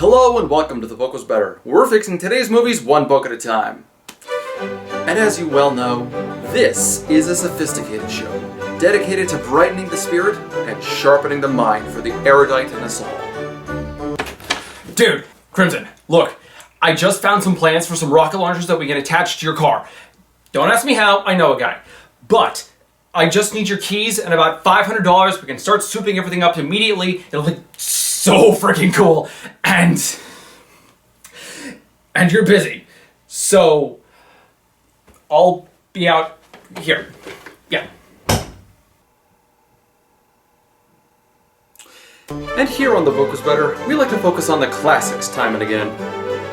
Hello and welcome to The Book Was Better. We're fixing today's movies one book at a time. And as you well know, this is a sophisticated show, dedicated to brightening the spirit and sharpening the mind for the erudite in us all. Dude, Crimson, look, I just found some plans for some rocket launchers that we can attach to your car. Don't ask me how, I know a guy. But I just need your keys and about $500. We can start souping everything up immediately. It'll look so freaking cool. And you're busy. So I'll be out here. Yeah. And here on The Book Was Better, we like to focus on the classics time and again.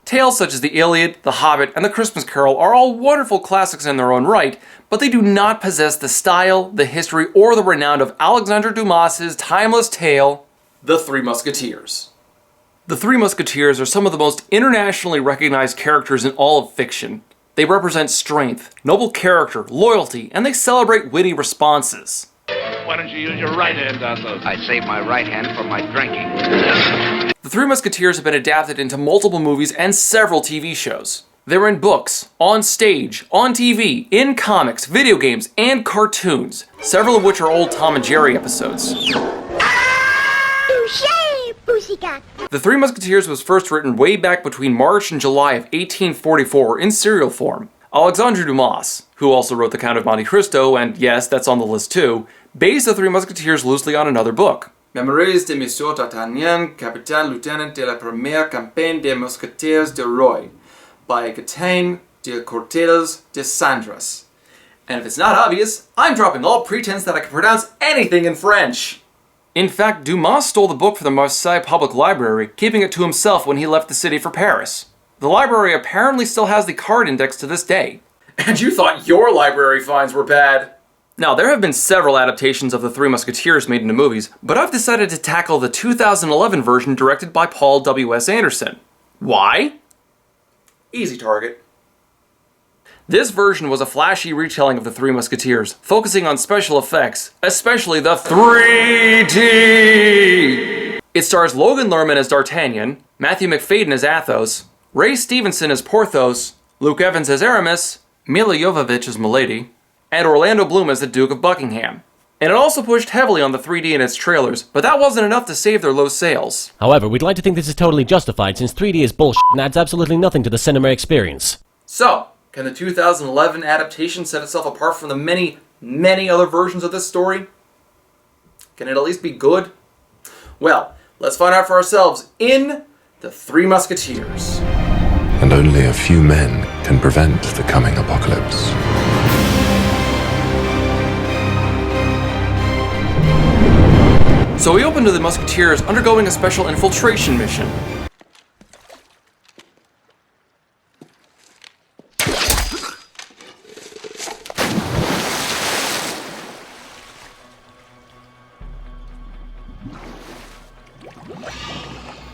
Tales such as The Iliad, The Hobbit, and The Christmas Carol are all wonderful classics in their own right, but they do not possess the style, the history, or the renown of Alexandre Dumas's timeless tale, The Three Musketeers. The Three Musketeers are some of the most internationally recognized characters in all of fiction. They represent strength, noble character, loyalty, and they celebrate witty responses. Why don't you use your right hand on those? I save my right hand for my drinking. The Three Musketeers have been adapted into multiple movies and several TV shows. They're in books, on stage, on TV, in comics, video games, and cartoons, several of which are old Tom and Jerry episodes. Touché, pussycat. The Three Musketeers was first written way back between March and July of 1844 in serial form. Alexandre Dumas, who also wrote The Count of Monte Cristo, and yes, that's on the list too, based The Three Musketeers loosely on another book. Mémoires de Monsieur d'Artagnan, Capitaine Lieutenant de la Première Campagne des Musketeers de Roy, by Gatain de Cortelles de Sandras. And if it's not obvious, I'm dropping all pretense that I can pronounce anything in French. In fact, Dumas stole the book from the Marseille Public Library, keeping it to himself when he left the city for Paris. The library apparently still has the card index to this day. And you thought your library finds were bad? Now, there have been several adaptations of The Three Musketeers made into movies, but I've decided to tackle the 2011 version directed by Paul W.S. Anderson. Why? Easy target. This version was a flashy retelling of The Three Musketeers, focusing on special effects, especially the 3D! It stars Logan Lerman as D'Artagnan, Matthew Macfadyen as Athos, Ray Stevenson as Porthos, Luke Evans as Aramis, Mila Jovovich as Milady, and Orlando Bloom as the Duke of Buckingham. And it also pushed heavily on the 3D in its trailers, but that wasn't enough to save their low sales. However, we'd like to think this is totally justified since 3D is bullshit and adds absolutely nothing to the cinema experience. So, can the 2011 adaptation set itself apart from the many, many other versions of this story? Can it at least be good? Well, let's find out for ourselves in The Three Musketeers. And only a few men can prevent the coming apocalypse. So we open to the Musketeers undergoing a special infiltration mission.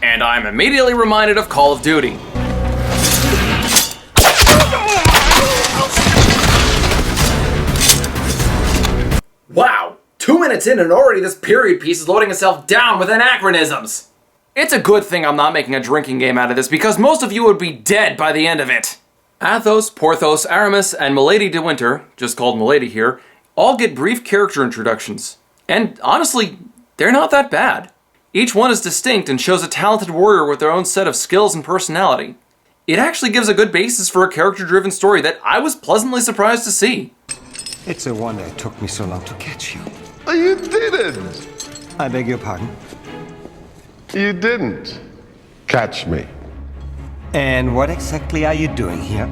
And I'm immediately reminded of Call of Duty. Wow! 2 minutes in and already this period piece is loading itself down with anachronisms! It's a good thing I'm not making a drinking game out of this because most of you would be dead by the end of it. Athos, Porthos, Aramis, and Milady de Winter, just called Milady here, all get brief character introductions. And honestly, they're not that bad. Each one is distinct and shows a talented warrior with their own set of skills and personality. It actually gives a good basis for a character-driven story that I was pleasantly surprised to see. It's a wonder it took me so long to catch you. Oh, you didn't! I beg your pardon? You didn't catch me. And what exactly are you doing here?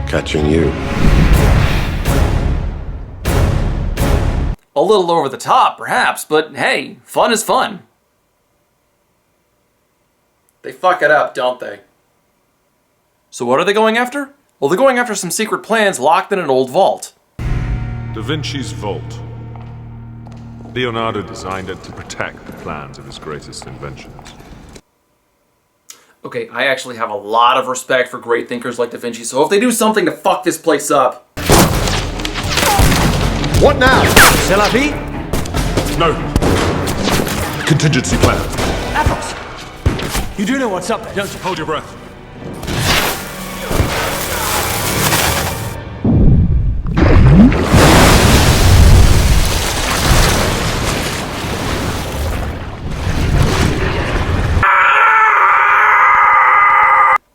Catching you. A little over the top, perhaps, but hey, fun is fun. They fuck it up, don't they? So what are they going after? Well, they're going after some secret plans locked in an old vault. Da Vinci's vault. Leonardo designed it to protect the plans of his greatest inventions. Okay, I actually have a lot of respect for great thinkers like Da Vinci, so if they do something to fuck this place up... What now? C'est la vie? No. Contingency plan. Athos! You do know what's up there, don't you? Hold your breath.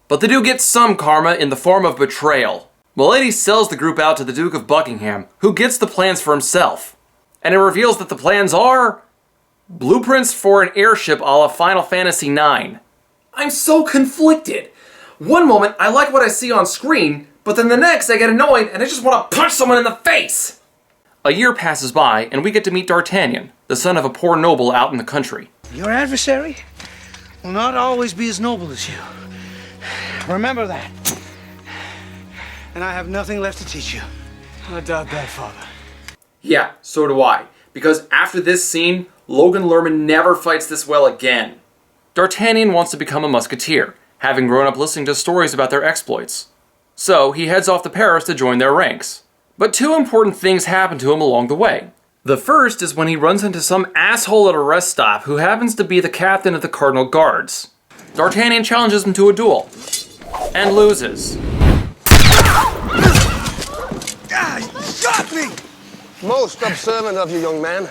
But they do get some karma in the form of betrayal. Milady sells the group out to the Duke of Buckingham, who gets the plans for himself. And it reveals that the plans are blueprints for an airship a la Final Fantasy IX. I'm so conflicted. One moment, I like what I see on screen, but then the next, I get annoyed and I just want to punch someone in the face. A year passes by, and we get to meet D'Artagnan, the son of a poor noble out in the country. Your adversary will not always be as noble as you. Remember that. And I have nothing left to teach you. I doubt that, Father. Yeah, so do I. Because after this scene, Logan Lerman never fights this well again. D'Artagnan wants to become a musketeer, having grown up listening to stories about their exploits. So he heads off to Paris to join their ranks. But two important things happen to him along the way. The first is when he runs into some asshole at a rest stop who happens to be the captain of the Cardinal Guards. D'Artagnan challenges him to a duel, and loses. Got me! Most observant of you, young man.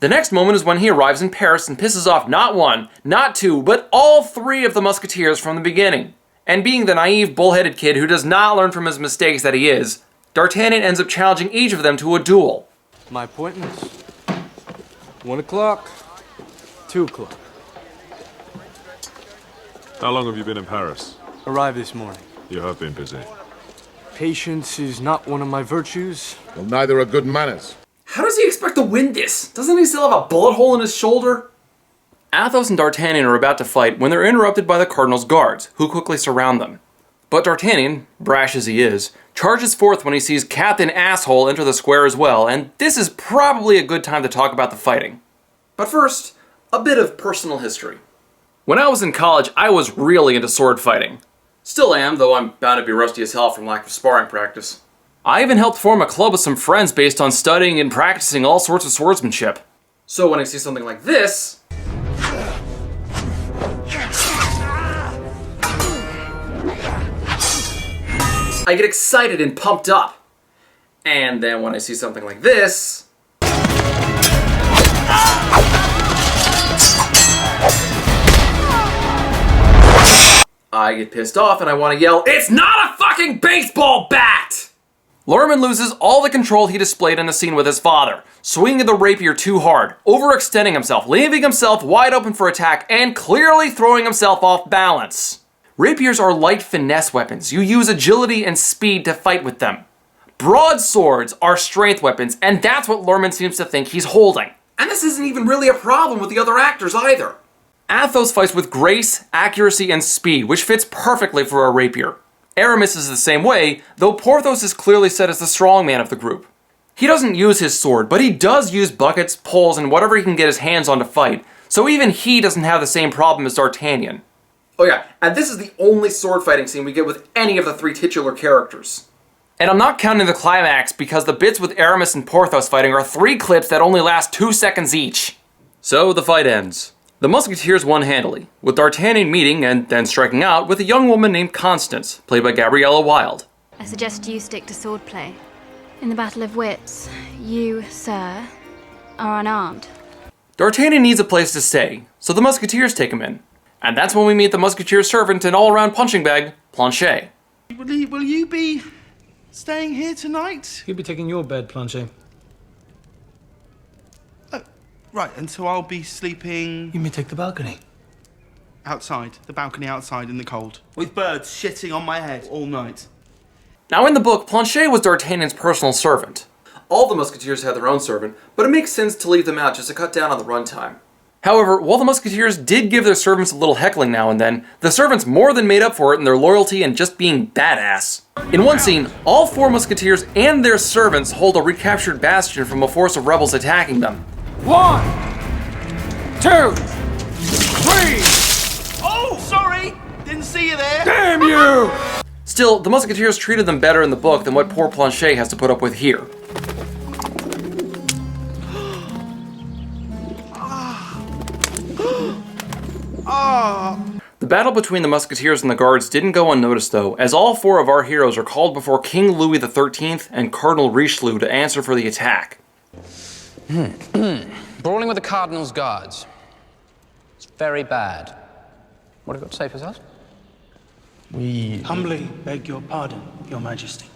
The next moment is when he arrives in Paris and pisses off not one, not two, but all three of the Musketeers from the beginning. And being the naive, bullheaded kid who does not learn from his mistakes that he is, D'Artagnan ends up challenging each of them to a duel. My appointments. 1 o'clock. 2 o'clock. How long have you been in Paris? Arrived this morning. You have been busy. Patience is not one of my virtues. Well, neither are good manners. How does he expect to win this? Doesn't he still have a bullet hole in his shoulder? Athos and D'Artagnan are about to fight when they're interrupted by the Cardinal's guards, who quickly surround them. But D'Artagnan, brash as he is, charges forth when he sees Captain Asshole enter the square as well, and this is probably a good time to talk about the fighting. But first, a bit of personal history. When I was in college, I was really into sword fighting. Still am, though I'm bound to be rusty as hell from lack of sparring practice. I even helped form a club with some friends based on studying and practicing all sorts of swordsmanship. So when I see something like this, I get excited and pumped up. And then when I see something like this, I get pissed off and I want to yell, "It's not a fucking baseball bat!" Lerman loses all the control he displayed in the scene with his father, swinging the rapier too hard, overextending himself, leaving himself wide open for attack, and clearly throwing himself off balance. Rapiers are light finesse weapons. You use agility and speed to fight with them. Broadswords are strength weapons, and that's what Lerman seems to think he's holding. And this isn't even really a problem with the other actors either. Athos fights with grace, accuracy, and speed, which fits perfectly for a rapier. Aramis is the same way, though Porthos is clearly set as the strongman of the group. He doesn't use his sword, but he does use buckets, poles, and whatever he can get his hands on to fight, so even he doesn't have the same problem as D'Artagnan. Oh yeah, and this is the only sword fighting scene we get with any of the three titular characters. And I'm not counting the climax because the bits with Aramis and Porthos fighting are 3 clips that only last 2 seconds each. So the fight ends. The Musketeers won handily, with D'Artagnan meeting and then striking out with a young woman named Constance, played by Gabriella Wilde. I suggest you stick to swordplay. In the Battle of Wits, you, sir, are unarmed. D'Artagnan needs a place to stay, so the Musketeers take him in. And that's when we meet the Musketeer's servant and all-around punching bag, Planchet. Will you be staying here tonight? You'll be taking your bed, Planchet. Right, and so I'll be sleeping... You may take the balcony. Outside. The balcony outside in the cold. With birds shitting on my head all night. Now in the book, Planchet was D'Artagnan's personal servant. All the Musketeers had their own servant, but it makes sense to leave them out just to cut down on the runtime. However, while the Musketeers did give their servants a little heckling now and then, the servants more than made up for it in their loyalty and just being badass. In one scene, all 4 Musketeers and their servants hold a recaptured bastion from a force of rebels attacking them. 1, 2, 3! Oh, sorry! Didn't see you there! Damn you! Still, the Musketeers treated them better in the book than what poor Planchet has to put up with here. battle between the Musketeers and the Guards didn't go unnoticed though, as all 4 of our heroes are called before King Louis XIII and Cardinal Richelieu to answer for the attack. Brawling with the Cardinal's guards. It's very bad. What have you got to say for yourself? We humbly beg your pardon, Your Majesty.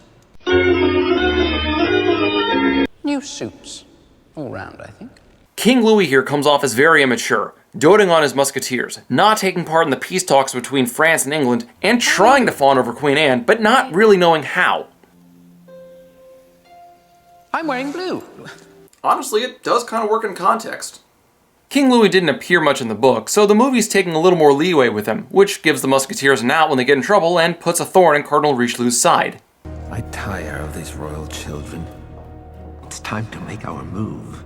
New suits. All round, I think. King Louis here comes off as very immature, doting on his musketeers, not taking part in the peace talks between France and England, and trying to fawn over Queen Anne, but not really knowing how. I'm wearing blue. Honestly, it does kind of work in context. King Louis didn't appear much in the book, so the movie's taking a little more leeway with him, which gives the Musketeers an out when they get in trouble and puts a thorn in Cardinal Richelieu's side. I tire of these royal children. It's time to make our move.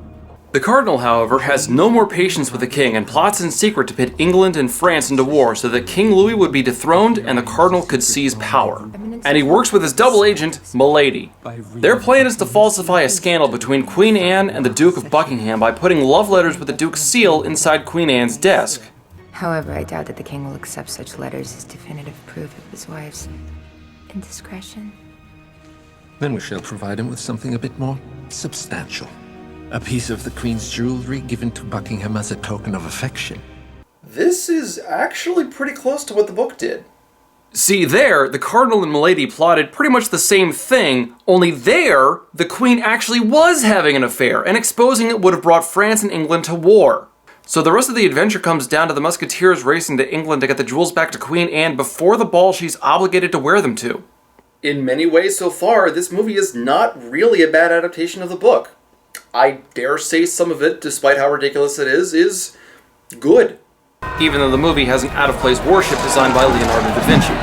The Cardinal, however, has no more patience with the King and plots in secret to pit England and France into war so that King Louis would be dethroned and the Cardinal could seize power. And he works with his double agent, Milady. Their plan is to falsify a scandal between Queen Anne and the Duke of Buckingham by putting love letters with the Duke's seal inside Queen Anne's desk. However, I doubt that the King will accept such letters as definitive proof of his wife's indiscretion. Then we shall provide him with something a bit more substantial. A piece of the Queen's jewelry given to Buckingham as a token of affection. This is actually pretty close to what the book did. See, there, the Cardinal and Milady plotted pretty much the same thing, only there, the Queen actually was having an affair, and exposing it would have brought France and England to war. So the rest of the adventure comes down to the Musketeers racing to England to get the jewels back to Queen Anne before the ball she's obligated to wear them to. In many ways so far, this movie is not really a bad adaptation of the book. I dare say some of it, despite how ridiculous it is good. Even though the movie has an out-of-place warship designed by Leonardo da Vinci.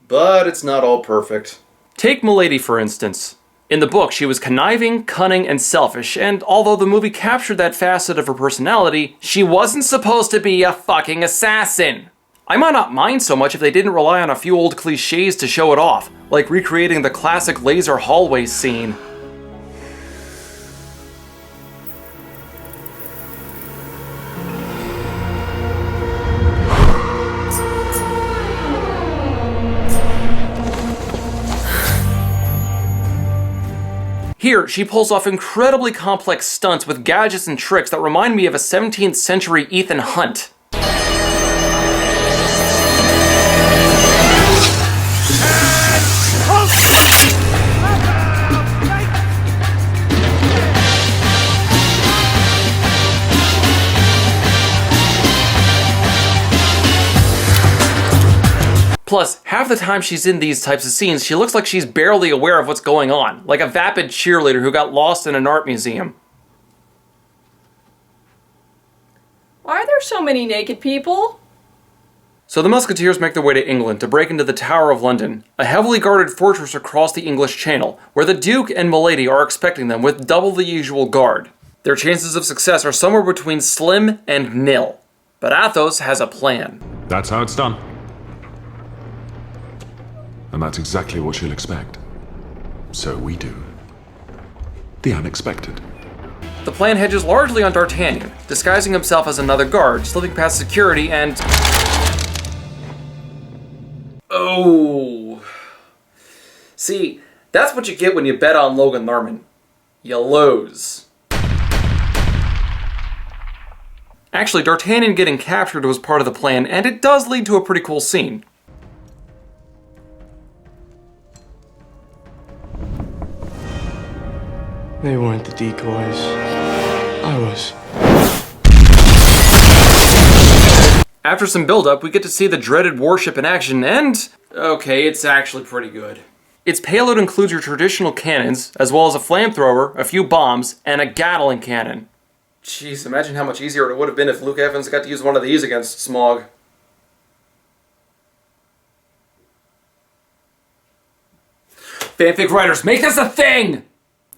But it's not all perfect. Take Milady, for instance. In the book, she was conniving, cunning, and selfish, and although the movie captured that facet of her personality, she wasn't supposed to be a fucking assassin. I might not mind so much if they didn't rely on a few old cliches to show it off, like recreating the classic laser hallway scene. Here, she pulls off incredibly complex stunts with gadgets and tricks that remind me of a 17th century Ethan Hunt. Plus, half the time she's in these types of scenes, she looks like she's barely aware of what's going on, like a vapid cheerleader who got lost in an art museum. Why are there so many naked people? So the Musketeers make their way to England to break into the Tower of London, a heavily guarded fortress across the English Channel, where the Duke and Milady are expecting them with double the usual guard. Their chances of success are somewhere between slim and nil. But Athos has a plan. That's how it's done. And that's exactly what she'll expect. So we do. The unexpected. The plan hedges largely on D'Artagnan, disguising himself as another guard, slipping past security and... Oh. See, that's what you get when you bet on Logan Lerman. You lose. Actually, D'Artagnan getting captured was part of the plan, and it does lead to a pretty cool scene. They weren't the decoys. I was. After some build-up, we get to see the dreaded warship in action, and... okay, it's actually pretty good. Its payload includes your traditional cannons, as well as a flamethrower, a few bombs, and a Gatling cannon. Jeez, imagine how much easier it would have been if Luke Evans got to use one of these against Smaug. Fanfic writers, make this a thing!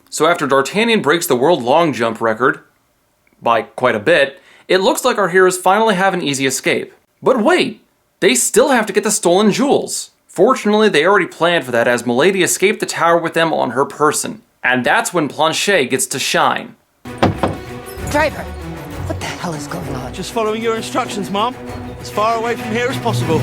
So after D'Artagnan breaks the world long jump record, by quite a bit, it looks like our heroes finally have an easy escape. But wait, they still have to get the stolen jewels. Fortunately, they already planned for that as Milady escaped the tower with them on her person. And that's when Planchet gets to shine. Driver, what the hell is going on? Just following your instructions, Mom. as far away from here as possible.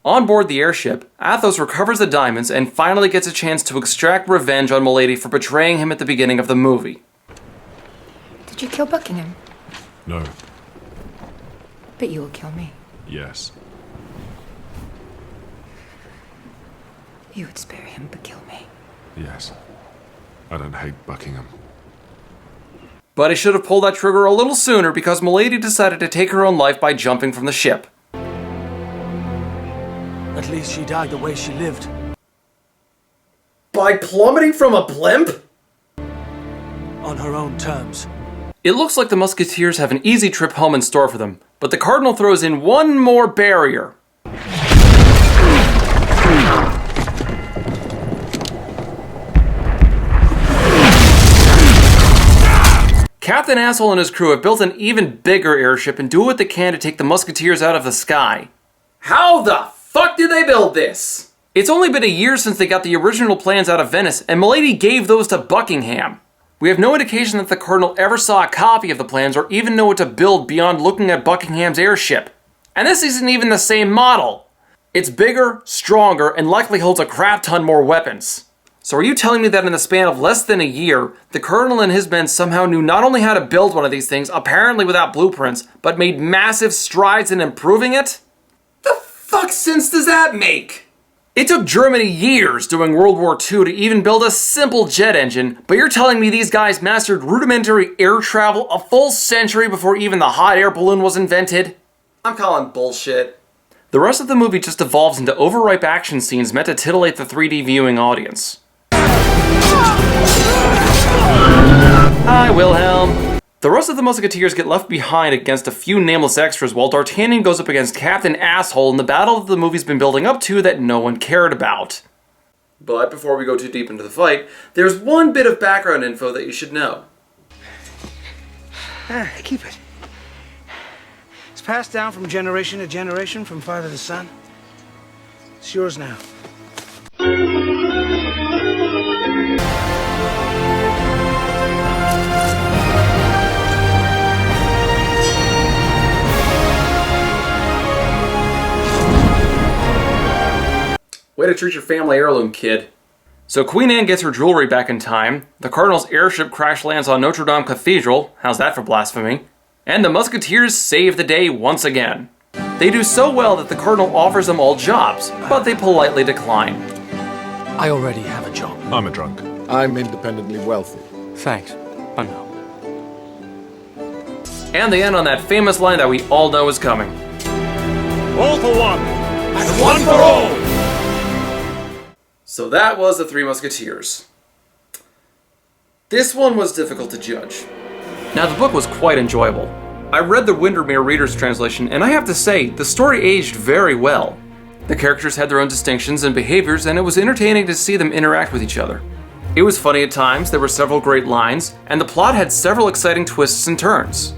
On board the airship, Athos recovers the diamonds and finally gets a chance to extract revenge on Milady for betraying him at the beginning of the movie. Did you kill Buckingham? No. But you will kill me. Yes. You would spare him, but kill me. Yes. I don't hate Buckingham. But he should have pulled that trigger a little sooner because Milady decided to take her own life by jumping from the ship. At least she died the way she lived. By plummeting from a blimp? On her own terms. It looks like the Musketeers have an easy trip home in store for them, but the Cardinal throws in one more barrier. Captain Asshole and his crew have built an even bigger airship and do what they can to take the Musketeers out of the sky. How the fuck did they build this? It's only been a year since they got the original plans out of Venice, and Milady gave those to Buckingham. We have no indication that the Cardinal ever saw a copy of the plans or even know what to build beyond looking at Buckingham's airship. And this isn't even the same model. It's bigger, stronger, and likely holds a crap ton more weapons. So are you telling me that in the span of less than a year, the Colonel and his men somehow knew not only how to build one of these things, apparently without blueprints, but made massive strides in improving it? The fuck sense does that make? It took Germany years during World War II to even build a simple jet engine, but you're telling me these guys mastered rudimentary air travel a full century before even the hot air balloon was invented? I'm calling bullshit. The rest of the movie just evolves into overripe action scenes meant to titillate the 3D viewing audience. Hi, Wilhelm. The rest of the Musketeers get left behind against a few nameless extras while D'Artagnan goes up against Captain Asshole in the battle that the movie's been building up to that no one cared about. But before we go too deep into the fight, there's one bit of background info that you should know. Keep it. It's passed down from generation to generation, from father to son. It's yours now. Way to treat your family heirloom, kid. So Queen Anne gets her jewelry back in time, the Cardinal's airship crash lands on Notre Dame Cathedral, how's that for blasphemy? And the Musketeers save the day once again. They do so well that the Cardinal offers them all jobs, but they politely decline. I already have a job. I'm a drunk. I'm independently wealthy. Thanks. I know. And they end on that famous line that we all know is coming. All for one, and one for all! So that was The Three Musketeers. This one was difficult to judge. Now, the book was quite enjoyable. I read the Windermere Reader's Translation, and I have to say, the story aged very well. The characters had their own distinctions and behaviors, and it was entertaining to see them interact with each other. It was funny at times, there were several great lines, and the plot had several exciting twists and turns.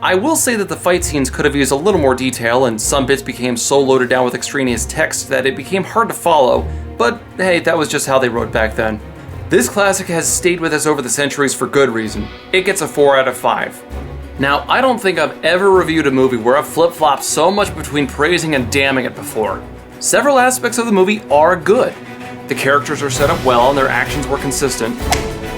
I will say that the fight scenes could have used a little more detail, and some bits became so loaded down with extraneous text that it became hard to follow, but hey, that was just how they wrote back then. This classic has stayed with us over the centuries for good reason. It gets a 4 out of 5. Now, I don't think I've ever reviewed a movie where I've flip-flopped so much between praising and damning it before. Several aspects of the movie are good. The characters are set up well and their actions were consistent.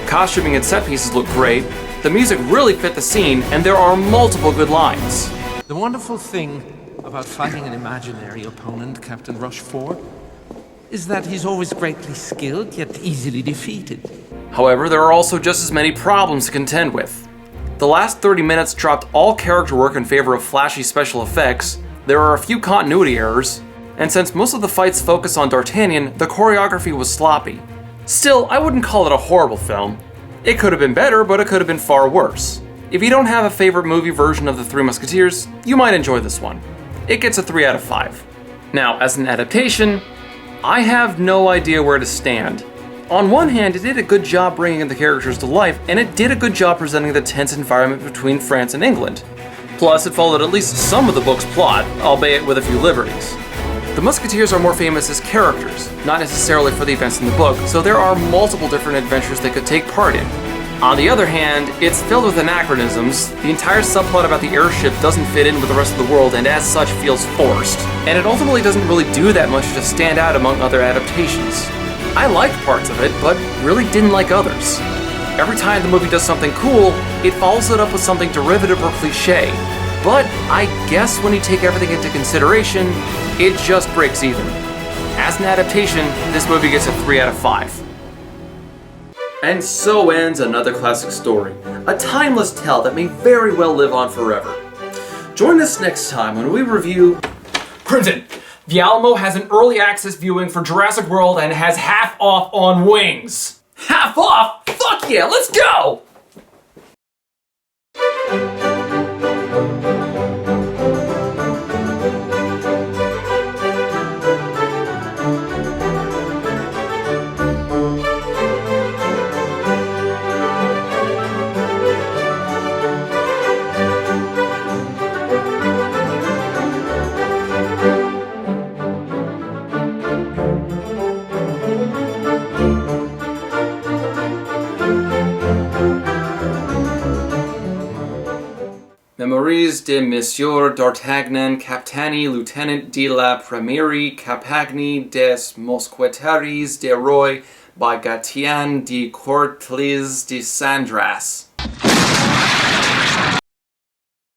Costuming and set pieces look great. The music really fit the scene, and there are multiple good lines. The wonderful thing about fighting an imaginary opponent, Captain Rochefort, is that he's always greatly skilled, yet easily defeated. However, there are also just as many problems to contend with. The last 30 minutes dropped all character work in favor of flashy special effects, there are a few continuity errors, and since most of the fights focus on D'Artagnan, the choreography was sloppy. Still, I wouldn't call it a horrible film. It could have been better, but it could have been far worse. If you don't have a favorite movie version of The Three Musketeers, you might enjoy this one. It gets a 3 out of 5. Now, as an adaptation, I have no idea where to stand. On one hand, it did a good job bringing the characters to life, and it did a good job presenting the tense environment between France and England. Plus, it followed at least some of the book's plot, albeit with a few liberties. The Musketeers are more famous as characters, not necessarily for the events in the book, so there are multiple different adventures they could take part in. On the other hand, it's filled with anachronisms, the entire subplot about the airship doesn't fit in with the rest of the world and as such feels forced, and it ultimately doesn't really do that much to stand out among other adaptations. I liked parts of it, but really didn't like others. Every time the movie does something cool, it follows it up with something derivative or cliche. But I guess when you take everything into consideration, it just breaks even. As an adaptation, this movie gets a 3 out of 5. And so ends another classic story, a timeless tale that may very well live on forever. Join us next time when we review... Crimson! The Alamo has an early access viewing for Jurassic World and has half off on wings. Half off? Fuck yeah, let's go! Memories de Monsieur d'Artagnan, Captani, Lieutenant de la Première Compagnie des Musketeers de Roy by Gatien de Courtlis de Sandras.